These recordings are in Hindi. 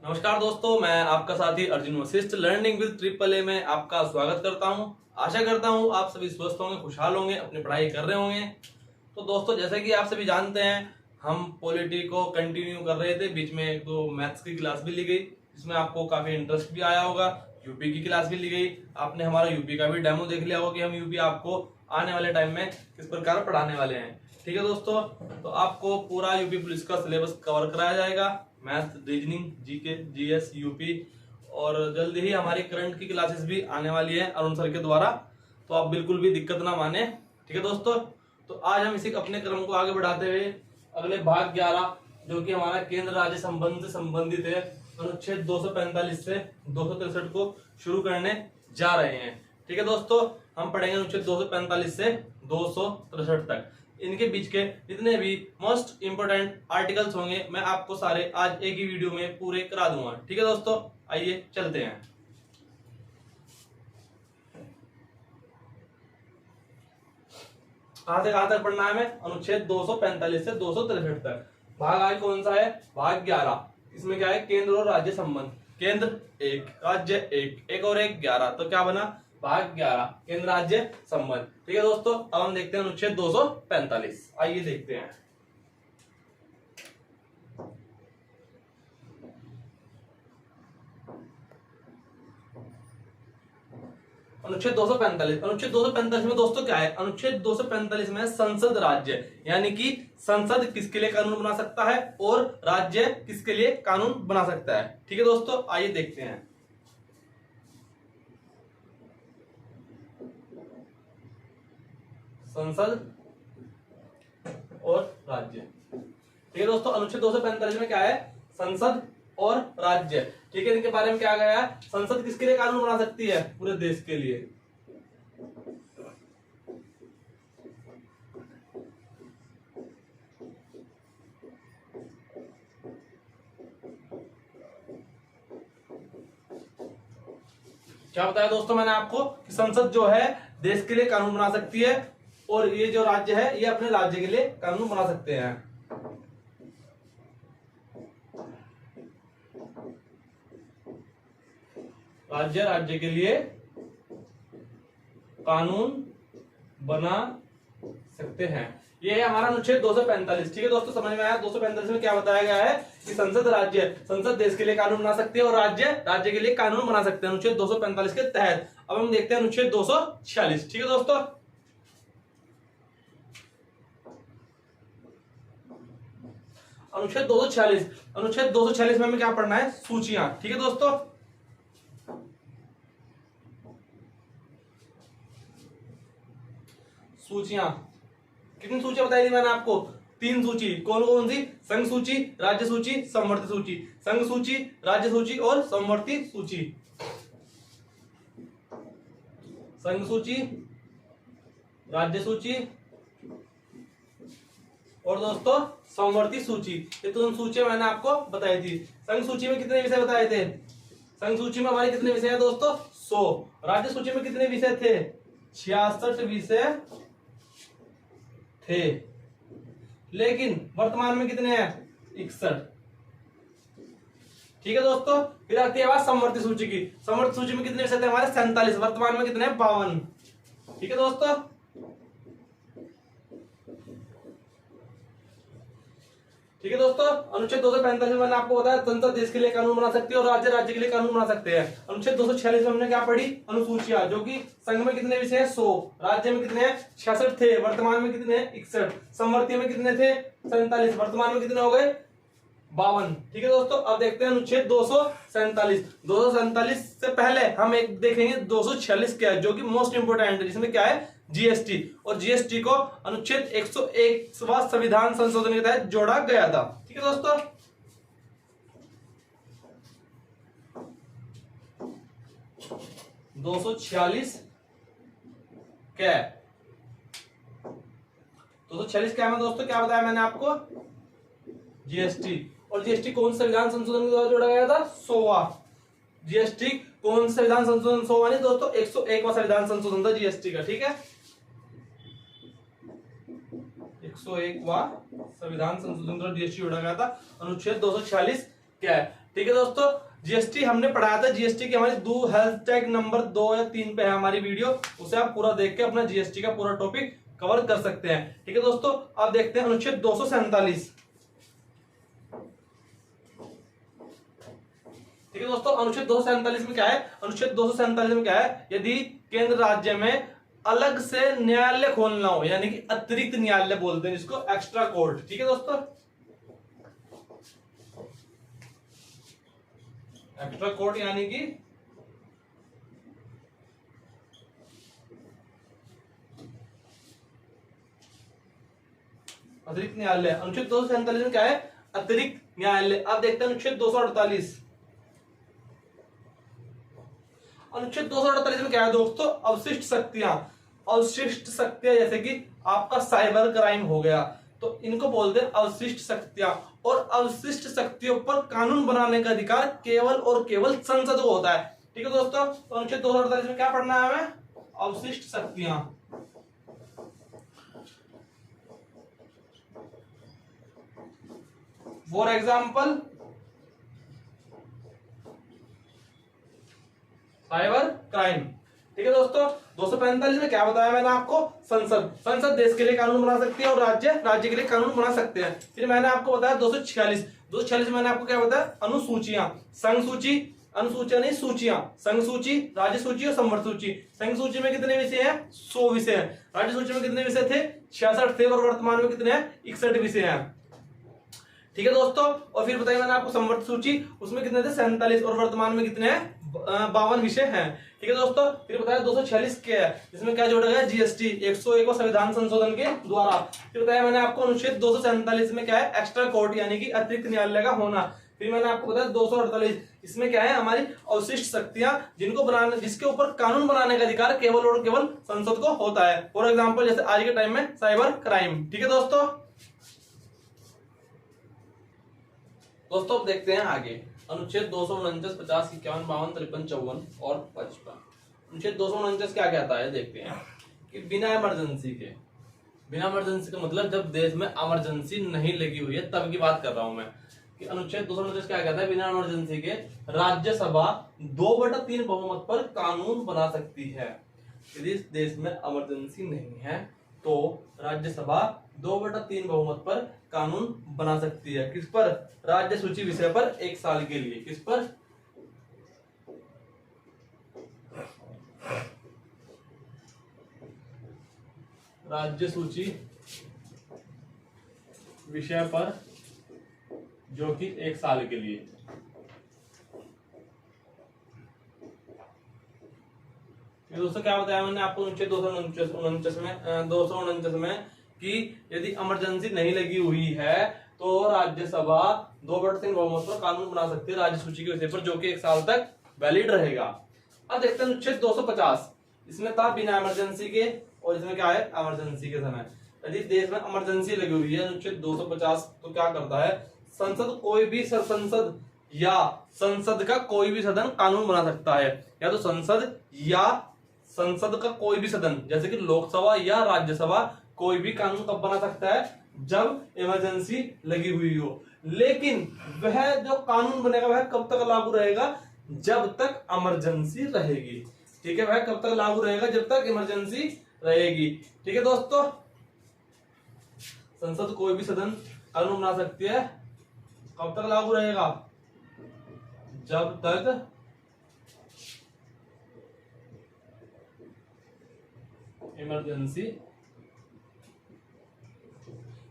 नमस्कार दोस्तों, मैं आपका साथी Arjun Vashishtha learning with triple A में आपका स्वागत करता हूं। आशा करता हूं आप सभी स्वस्थ होंगे, खुशहाल होंगे, अपनी पढ़ाई कर रहे होंगे। तो दोस्तों, जैसे कि आप सभी जानते हैं, हम पॉलिटी को कंटिन्यू कर रहे थे। बीच में एक दो मैथ्स की क्लास भी ली गई, जिसमें आपको काफी इंटरेस्ट भी आया होगा। यूपी की क्लास भी ली गई, आपने हमारा यूपी का भी डेमो देख लिया होगा कि हम यूपी आपको आने वाले टाइम में किस प्रकार पढ़ाने वाले हैं। ठीक है दोस्तों, तो आपको पूरा यूपी पुलिस का सिलेबस कवर कराया जाएगा, math, reasoning, GK, GS, UP, और जल्दी ही हमारी करंट की क्लासेस भी आने वाली है अरुण सर के द्वारा। तो आप बिल्कुल भी दिक्कत ना माने। ठीक है दोस्तों, तो आज हम इसी अपने क्रम को आगे बढ़ाते हुए अगले भाग 11, जो कि हमारा केंद्र राज्य संबंध से संबंधित है, अनुच्छेद 245 से 263 को शुरू करने जा रहे हैं। ठीक है दोस्तों, हम पढ़ेंगे अनुच्छेद 245 से 263 तक। इनके बीच के जितने भी मोस्ट इंपोर्टेंट आर्टिकल्स होंगे, मैं आपको सारे आज एक ही वीडियो में पूरे करा दूंगा। ठीक है दोस्तों, आइए चलते हैं। कहां तक पढ़ना है हमें? अनुच्छेद 245 से 263 तक। भाग आज कौन सा है? भाग 11। इसमें क्या है? केंद्र और राज्य संबंध। केंद्र 1, राज्य 1, 1 और 1 11, तो क्या बना? भाग 11, केंद्र राज्य संबंध। ठीक है दोस्तों, अब हम देखते हैं अनुच्छेद 245। आइए देखते हैं। अनुच्छेद 245 में दोस्तों क्या है? अनुच्छेद 245 में संसद राज्य, यानी कि संसद किसके लिए कानून बना सकता है और राज्य किसके लिए कानून बना सकता है। ठीक है दोस्तों, आइए देखते हैं। संसद और राज्य। ठीक है दोस्तों, अनुच्छेद 245 में क्या है? संसद और राज्य। ठीक है, इनके बारे में क्या गया है? संसद किसके लिए कानून बना सकती है? पूरे देश के लिए। क्या बताया दोस्तों मैंने आपको कि संसद जो है देश के लिए कानून बना सकती है, और ये जो राज्य है ये अपने राज्य के लिए कानून बना सकते हैं। राज्य के लिए कानून बना सकते हैं। ये है हमारा अनुच्छेद 245। ठीक है दोस्तों, समझ में आया? 245 में क्या बताया गया है कि संसद देश के लिए कानून बना सकती है और राज्य के लिए कानून बना सकते हैं अनुच्छेद 245 के तहत। अब हम देखते हैं अनुच्छेद 246। ठीक है दोस्तों, अनुच्छेद 246 में हमें क्या पढ़ना है? सूचियां। ठीक है दोस्तों, सूचियां। कितनी सूचियां बताई थी मैंने आपको? 3 सूची। कौन कौन सी? संघ सूची, राज्य सूची, समवर्ती सूची। संघ सूची, राज्य सूची और समवर्ती सूची। संघ सूची, राज्य सूची और दोस्तों समवर्ती सूची। ये 3 सूचियां मैंने आपको बताई थी। संघ सूची में कितने विषय बताए थे? संघ सूची में हमारे कितने विषय हैं दोस्तों? 100। राज्य सूची में कितने विषय थे? 66 विषय थे। लेकिन वर्तमान में कितने हैं? 61। ठीक है दोस्तों, फिर आती है बात समवर्ती सूची की। समवर्ती सूची में कितने विषय थे हमारे? 47। वर्तमान में कितने हैं? 52। ठीक है दोस्तों, अनुच्छेद 245 में मैंने आपको बताया संसद देश के लिए कानून बना सकती है और राज्य के लिए कानून बना सकते हैं। अनुच्छेद 246 में हमने क्या पढ़ी? अनुसूचियां, जो कि संघ में कितने विषय हैं? 100। राज्य में कितने हैं? 66 थे। वर्तमान में कितने हैं? 61। समवर्ती में कितने थे? 47। वर्तमान में कितने हो गए? 52। ठीक है दोस्तों, अब देखते हैं अनुच्छेद 247। 247 से पहले हम एक देखेंगे 246 क्या है, जो कि मोस्ट इंपोर्टेंट है, जिसमें क्या है? जीएसटी। और जीएसटी को अनुच्छेद 101वां संविधान संशोधन के तहत जोड़ा गया था। ठीक है दोस्तों, दो 246 क्या है? 246 क्या है दोस्तों? क्या बताया मैंने आपको? जीएसटी। और जीएसटी कौन सा संविधान संशोधन के द्वारा जोड़ा गया था? 100वां। जीएसटी कौन सा संविधान संशोधन? 100वां नहीं दोस्तों, 101वां संविधान संशोधन था जीएसटी का। ठीक है, 101वां संविधान संशोधन द्वारा जीएसटी जोड़ा गया था। अनुच्छेद 246 क्या है? ठीक है दोस्तों, जीएसटी हमने पढ़ाया था, जीएसटी की हमारी दो हैशटैग नंबर 2 या 3 पे है हमारी वीडियो, उसे आप पूरा देख के अपना जीएसटी का पूरा टॉपिक कवर कर सकते हैं। ठीक है दोस्तों, आप देखते हैं अनुच्छेद 247। ठीक है दोस्तों, अनुच्छेद 247 में क्या है, अनुच्छेद 247 में क्या है, यदि केंद्र राज्य में अलग से न्यायालय खोलना हो, यानी कि अतिरिक्त न्यायालय बोलते हैं जिसको, एक्स्ट्रा कोर्ट। ठीक है दोस्तों, एक्स्ट्रा कोर्ट यानी कि अतिरिक्त न्यायालय। अनुच्छेद 247 में क्या है, अतिरिक्त न्यायालय। अब देखते हैं अनुच्छेद 248। अनुच्छेद 248 में क्या है दोस्तों, अवशिष्ट शक्तियां। अवशिष्ट शक्तियां जैसे कि आपका साइबर क्राइम हो गया, तो इनको बोलते हैं अवशिष्ट शक्तियां। और अवशिष्ट शक्तियों पर कानून बनाने का अधिकार केवल और केवल संसद को होता है। ठीक है दोस्तों, तो अनुच्छेद 248 में क्या पढ़ना है हमें, अवशिष्ट शक्तियां। For example cyber crime. ठीक है दोस्तों, 245 में क्या बताया मैंने आपको, संसद। संसद देश के लिए कानून बना सकती है और राज्य के लिए कानून बना सकते हैं। फिर मैंने आपको बताया 246 में मैंने आपको क्या बताया, अनुसूचियां। संघ सूची, अनुसूचियां नहीं सूचियां, संघ सूची, राज्य सूची और संवर्ग सूची। संघ सूची में कितने विषय हैं, 100 विषय हैं। राज्य सूची में कितने विषय थे, 66 थे, और वर्तमान में कितने हैं, 61 विषय हैं। ठीक है दोस्तों, और फिर बताइए मैंने आपको संवर्ग सूची, उसमें कितने थे, 47, और वर्तमान में कितने हैं, 52 विषय हैं। ठीक है दोस्तों, फिर बताया 246 क्या है, इसमें क्या जोड़ा गया, जीएसटी 101 संविधान संशोधन के द्वारा। फिर बताया मैंने आपको अनुच्छेद 247 में क्या है, एक्स्ट्रा कोर्ट यानी कि अतिरिक्त न्यायालय का होना। फिर मैंने आपको बताया 248, इसमें क्या है, हमारी अवशिष्ट शक्तियां, जिनको बनाने, जिसके ऊपर कानून बनाने का अधिकार केवल और केवल संसद को होता है। फॉर एग्जाम्पल जैसे आज के टाइम में साइबर क्राइम। ठीक है दोस्तों, अब देखते हैं आगे अनुच्छेद 249, 50, 51, 52, 53, 54 और 55। अनुच्छेद 249 क्या कहता है, देखते हैं कि बिना इमरजेंसी का मतलब जब देश में इमरजेंसी नहीं लगी हुई है तब की बात कर रहा हूं मैं, कि अनुच्छेद 249 क्या कहता है, बिना इमरजेंसी के राज्यसभा 2/3 बहुमत पर कानून बना सकती है। यदि इस देश में इमरजेंसी नहीं है तो राज्यसभा 2/3 बहुमत पर कानून बना सकती है। किस पर, राज्य सूची विषय पर 1 साल के लिए। किस पर, राज्य सूची विषय पर, जो कि 1 साल के लिए। दोस्तों क्या बताया मैंने आपको अनुच्छेद 249 में कि यदि इमरजेंसी नहीं लगी हुई है तो राज्यसभा 2/3 बहुमत पर कानून बना सकती है राज्य सूची के विषय पर, जो कि 1 साल तक वैलिड रहेगा। अब देखते हैं अनुच्छेद 250, इसमें था बिना इमरजेंसी के, और इसमें क्या है, इमरजेंसी के समय। यदि देश में इमरजेंसी लगी हुई है, अनुच्छेद 250 तो क्या करता है, संसद कोई भी संसद या संसद का कोई भी सदन कानून बना सकता है, या तो संसद या संसद का कोई भी सदन, जैसे कि लोकसभा या राज्यसभा, कोई भी कानून कब बना सकता है, जब इमरजेंसी लगी हुई हो। लेकिन वह जो कानून बनेगा वह कब तक लागू रहेगा, जब तक इमरजेंसी रहेगी। ठीक है, वह कब तक लागू रहेगा, जब तक इमरजेंसी रहेगी। ठीक है दोस्तों, संसद कोई भी सदन कानून बना सकती है, कब तक लागू रहेगा, जब तक इमरजेंसी,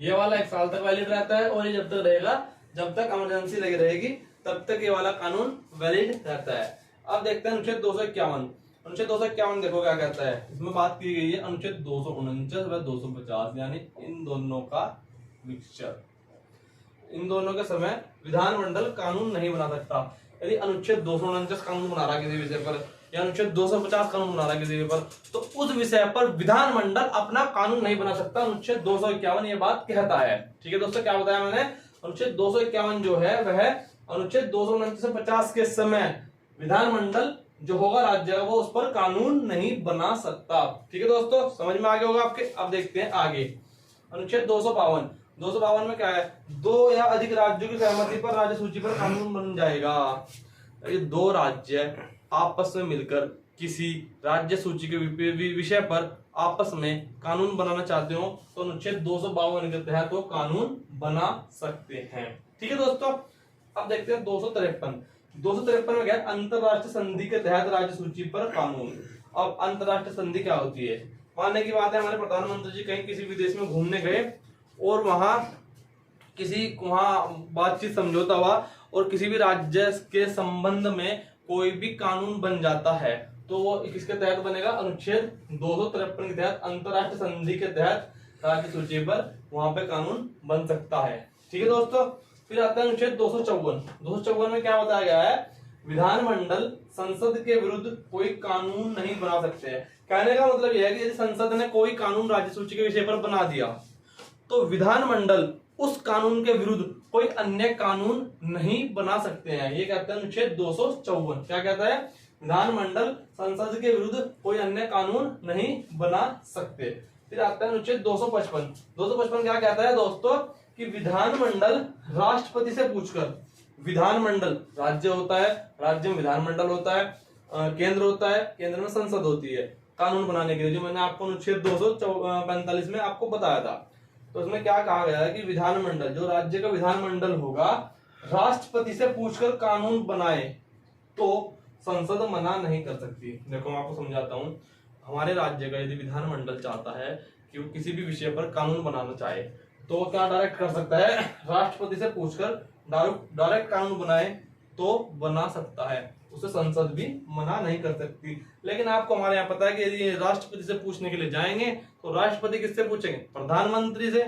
ये वाला 1 साल तक वैलिड रहता है, और ये जब तक रहेगा, जब तक इमरजेंसी लगी रहेगी तब तक ये वाला कानून वैलिड रहता है। अब देखते हैं अनुच्छेद 251। अनुच्छेद 251 देखो क्या कहता है, इसमें बात की गई है अनुच्छेद 249 व 250, यानी इन दोनों का मिक्सचर। इन दोनों के समय विधानमंडल कानून नहीं बना सकता। यदि अनुच्छेद 249 कानून बना रहा किसी विषय पर, या अनुच्छेद 250 कानून बना रहा किसी विषय पर, तो उस विषय पर विधानमंडल अपना कानून नहीं बना सकता। अनुच्छेद 251 ये बात कहता है। ठीक है दोस्तों, क्या बताया मैंने, अनुच्छेद 251 जो है वह अनुच्छेद 249 से 50 के समय विधानमंडल जो होगा राज्य का, वो उस पर कानून नहीं बना सकता। ठीक है दोस्तों, समझ में आ गया होगा आपके। अब देखते हैं आगे अनुच्छेद 252। 252 में क्या है, दो या अधिक राज्यों की सहमति पर राज्य सूची पर कानून बन जाएगा। ये दो राज्य आपस में मिलकर किसी राज्य सूची के विषय पर आपस में कानून बनाना चाहते हो तो अनुच्छेद 252 के तहत वो कानून बना सकते हैं। ठीक है दोस्तों, अब देखते हैं 253 में क्या है, अंतरराष्ट्रीय संधि के तहत राज्य सूची पर कानून। अब अंतरराष्ट्रीय संधि क्या होती है, मानने की बात है हमारे प्रधानमंत्री जी कहीं किसी विदेश में घूमने गए और वहां बातचीत समझौता हुआ और किसी भी राज्य के संबंध में कोई भी कानून बन जाता है तो वो किसके तहत बनेगा, अनुच्छेद 253 के तहत, अंतरराष्ट्रीय संधि के तहत राज्य सूची पर वहां पे कानून बन सकता है। ठीक है दोस्तों, फिर आता है अनुच्छेद 254 में क्या बताया गया है, विधानमंडल संसद के विरुद्ध कोई कानून नहीं बना सकते हैं। कहने का मतलब यह है कि यदि संसद ने कोई कानून राज्य सूची के विषय पर बना दिया तो विधानमंडल उस कानून के विरुद्ध कोई अन्य कानून नहीं बना सकते हैं। ये कहते हैं अनुच्छेद 254। क्या कहता है, विधानमंडल संसद के विरुद्ध कोई अन्य कानून नहीं बना सकते। फिर आता है अनुच्छेद 255 क्या कहता है दोस्तों, कि विधानमंडल राष्ट्रपति से पूछकर, विधानमंडल राज्य होता है, राज्य में विधानमंडल होता है, केंद्र होता है, केंद्र में संसद होती है कानून बनाने के लिए, जो मैंने आपको अनुच्छेद 245 में आपको बताया था। तो उसमें क्या कहा गया है कि विधानमंडल, जो राज्य का विधानमंडल होगा, राष्ट्रपति से पूछकर कानून बनाए तो संसद मना नहीं कर सकती। देखो मैं आपको समझाता हूं, हमारे राज्य का यदि विधानमंडल चाहता है कि वो किसी भी विषय पर कानून बनाना चाहे तो क्या डायरेक्ट कर सकता है, राष्ट्रपति से पूछकर डायरेक्ट कानून बनाए तो बना सकता है, उसे संसद भी मना नहीं कर सकती। लेकिन आपको हमारे यहाँ पता है कि यदि राष्ट्रपति से पूछने के लिए जाएंगे तो राष्ट्रपति किससे पूछेंगे, प्रधानमंत्री से।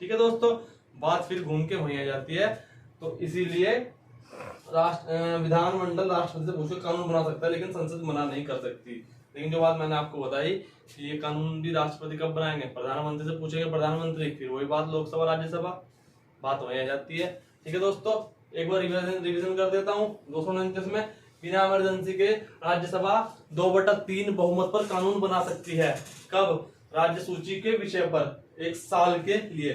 ठीक है दोस्तों, बात फिर घूम के वहीं आ जाती है। तो इसीलिए विधानमंडल राष्ट्रपति से पूछकर कानून बना सकता है लेकिन संसद मना नहीं कर सकती। लेकिन जो बात मैंने आपको बताई कि ये कानून भी राष्ट्रपति कब बनाएंगे, प्रधानमंत्री से पूछेंगे प्रधानमंत्री, फिर वही बात लोकसभा राज्यसभा, बात वहीं आ जाती है। ठीक है दोस्तों, एक बार रिवीजन कर देता हूँ। 249 में बिना इमरजेंसी के राज्यसभा 2/3 बहुमत पर कानून बना सकती है। कब, राज्य सूची के विषय पर 1 साल के लिए।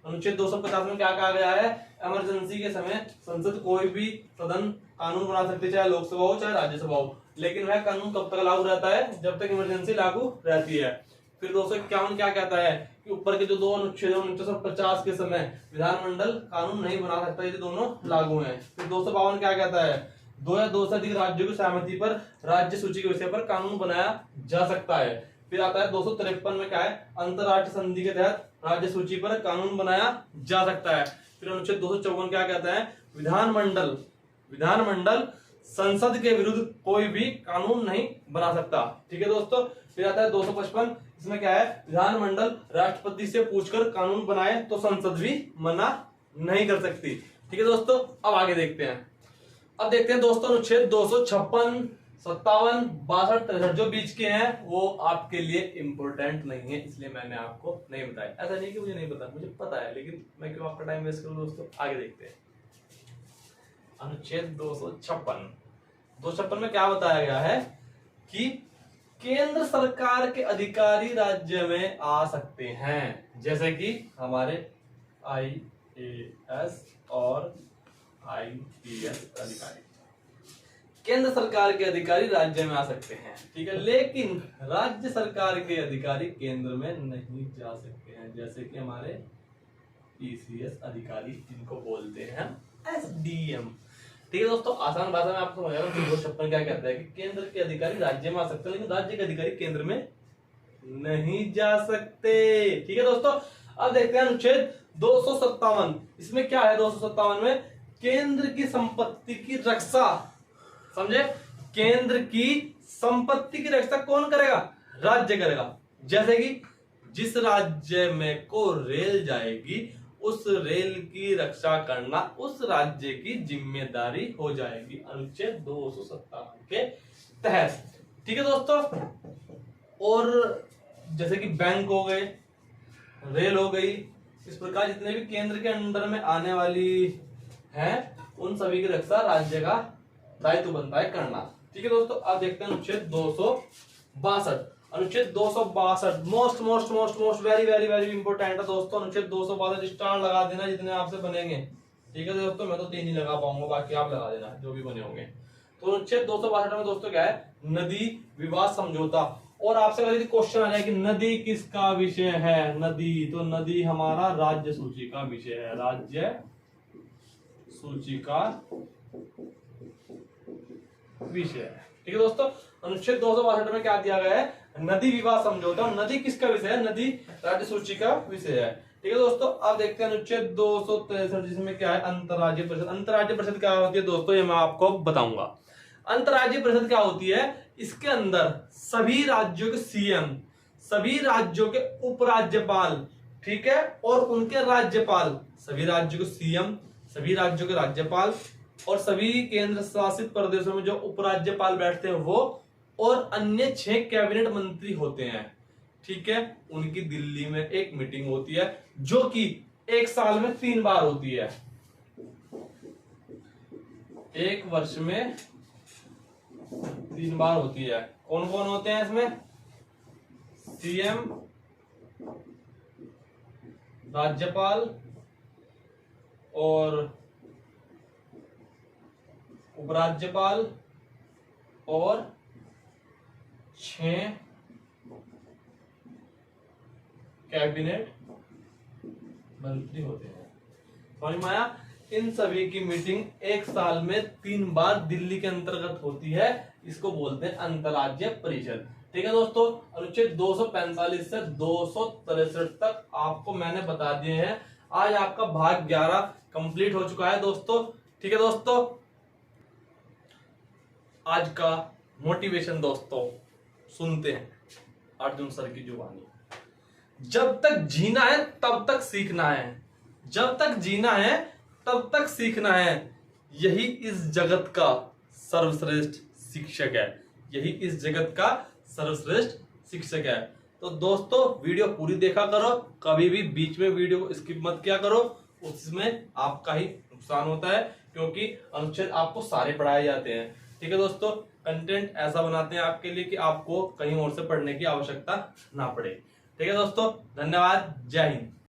अनुच्छेद 250 में क्या कहा गया है, इमरजेंसी के समय संसद कोई भी सदन कानून बना सकती है, चाहे लोकसभा हो चाहे राज्यसभा हो, लेकिन वह कानून कब तक लागू रहता है, जब तक इमरजेंसी लागू रहती है। फिर 251 क्या कहता है कि ऊपर के जो दो अनुच्छेद 49 के समय विधानमंडल कानून नहीं बना सकता यदि दोनों लागू हैं। फिर 252 क्या कहता है, 2 या 2 से अधिक राज्यों की सहमति पर राज्य सूची के विषय पर कानून बनाया जा सकता है। फिर आता है 253 में क्या है, अंतरराष्ट्रीय संधि के तहत राज्य सूची पर कानून बनाया जा सकता है। फिर अनुच्छेद 254 क्या कहता है, विधानमंडल संसद के विरुद्ध कोई भी कानून नहीं बना सकता। ठीक है दोस्तों, फिर आता है 255, इसमें क्या है, विधानमंडल राष्ट्रपति से पूछकर कानून बनाए तो संसद भी मना नहीं कर सकती। ठीक है दोस्तों, अब आगे देखते हैं। अब देखते हैं दोस्तों अनुच्छेद 256, 57, 62, 63 जो बीच के हैं वो आपके लिए इंपॉर्टेंट नहीं है, इसलिए मैंने आपको नहीं बताया। ऐसा नहीं कि मुझे नहीं पता, मुझे पता है, लेकिन मैं क्यों आपका टाइम वेस्ट करूं दोस्तों। आगे देखते हैं अनुच्छेद 256 में क्या बताया गया है कि केंद्र सरकार के अधिकारी राज्य में आ सकते हैं, जैसे कि हमारे IAS और IPS अधिकारी, केंद्र सरकार के अधिकारी राज्य में आ सकते हैं। ठीक है, लेकिन राज्य सरकार के अधिकारी केंद्र में नहीं जा सकते हैं, जैसे कि हमारे PCS अधिकारी, जिनको बोलते हैं SDM। ठीक है दोस्तों, आसान भाषा में आपको समझाया 256 क्या कहता है कि केंद्र के अधिकारी राज्य में आ सकते हैं लेकिन राज्य के अधिकारी केंद्र में नहीं जा सकते। ठीक है दोस्तों, अब देखते हैं अनुच्छेद 257। इसमें क्या है, 257 में केंद्र की संपत्ति की रक्षा, समझे, केंद्र की संपत्ति की रक्षा कौन करेगा, राज्य करेगा। जैसे कि जिस राज्य में को रेल जाएगी उस रेल की रक्षा करना उस राज्य की जिम्मेदारी हो जाएगी, अनुच्छेद 257 के तहत। ठीक है दोस्तों, और जैसे कि बैंक हो गए, रेल हो गई, इस प्रकार जितने भी केंद्र के अंडर में आने वाली हैं उन सभी की रक्षा राज्य का दायित्व बनता है करना। ठीक है दोस्तों, अब देखते हैं अनुच्छेद 262। अनुच्छेद 262 most most most most very very very important है दोस्तों। अनुच्छेद 262 स्टार लगा देना जितने आपसे बनेंगे, ठीक है दोस्तों। मैं तो 3 ही लगा पाऊंगा, बाकी आप लगा देना जो भी बने होंगे। तो अनुच्छेद 262 में दोस्तों क्या है, नदी विवाद समझौता। और आपसे कभी क्वेश्चन आ जाए कि नदी किसका विषय है, नदी, तो नदी हमारा राज्य सूची का विषय है, राज्य सूची का विषय है, ठीक है दोस्तों। अनुच्छेद 262 में क्या दिया गया है, नदी विवाद समझौता। नदी किसका विषय है, नदी राज्य सूची का विषय है, ठीक है दोस्तों। अब देखते हैं अनुच्छेद 263 जिसमें क्या है, अंतर्राज्यीय परिषद। अंतर्राज्यीय परिषद क्या होती है दोस्तों, ये मैं आपको बताऊंगा। अंतर्राज्यीय परिषद क्या होती है, इसके अंदर सभी राज्यों के सीएम, सभी राज्यों के उपराज्यपाल, ठीक है, और उनके राज्यपाल, सभी राज्यों के सीएम, सभी राज्यों के राज्यपाल और सभी केंद्र शासित प्रदेशों में जो उपराज्यपाल बैठते हैं वो, और अन्य 6 कैबिनेट मंत्री होते हैं, ठीक है, उनकी दिल्ली में एक मीटिंग होती है जो कि 1 साल में 3 बार होती है। 1 वर्ष में 3 बार होती है। कौन कौन होते हैं इसमें, सीएम, राज्यपाल और उपराज्यपाल और 6 कैबिनेट मंत्री होते हैं। समझ में आया? इन सभी की मीटिंग 1 साल में 3 बार दिल्ली के अंतर्गत होती है, इसको बोलते हैं अंतर्राज्यीय परिषद, ठीक है दोस्तों। अनुच्छेद 245 से 263 तक आपको मैंने बता दिए हैं। आज आपका भाग 11 कंप्लीट हो चुका है दोस्तों, ठीक है दोस्तों। आज का मोटिवेशन दोस्तों सुनते हैं अर्जुन सर की जुबानी। जब तक जीना है तब तक सीखना है, जब तक जीना है तब तक सीखना है, यही इस जगत का सर्वश्रेष्ठ शिक्षक है, यही इस जगत का सर्वश्रेष्ठ शिक्षक है। तो दोस्तों वीडियो पूरी देखा करो, कभी भी बीच में वीडियो को स्किप मत किया करो, उसमें आपका ही नुकसान होता है, क्योंकि अनुच्छेद आपको सारे पढ़ाए जाते हैं, ठीक है दोस्तों। कंटेंट ऐसा बनाते हैं आपके लिए कि आपको कहीं और से पढ़ने की आवश्यकता ना पड़े, ठीक है दोस्तों। धन्यवाद, जय हिंद।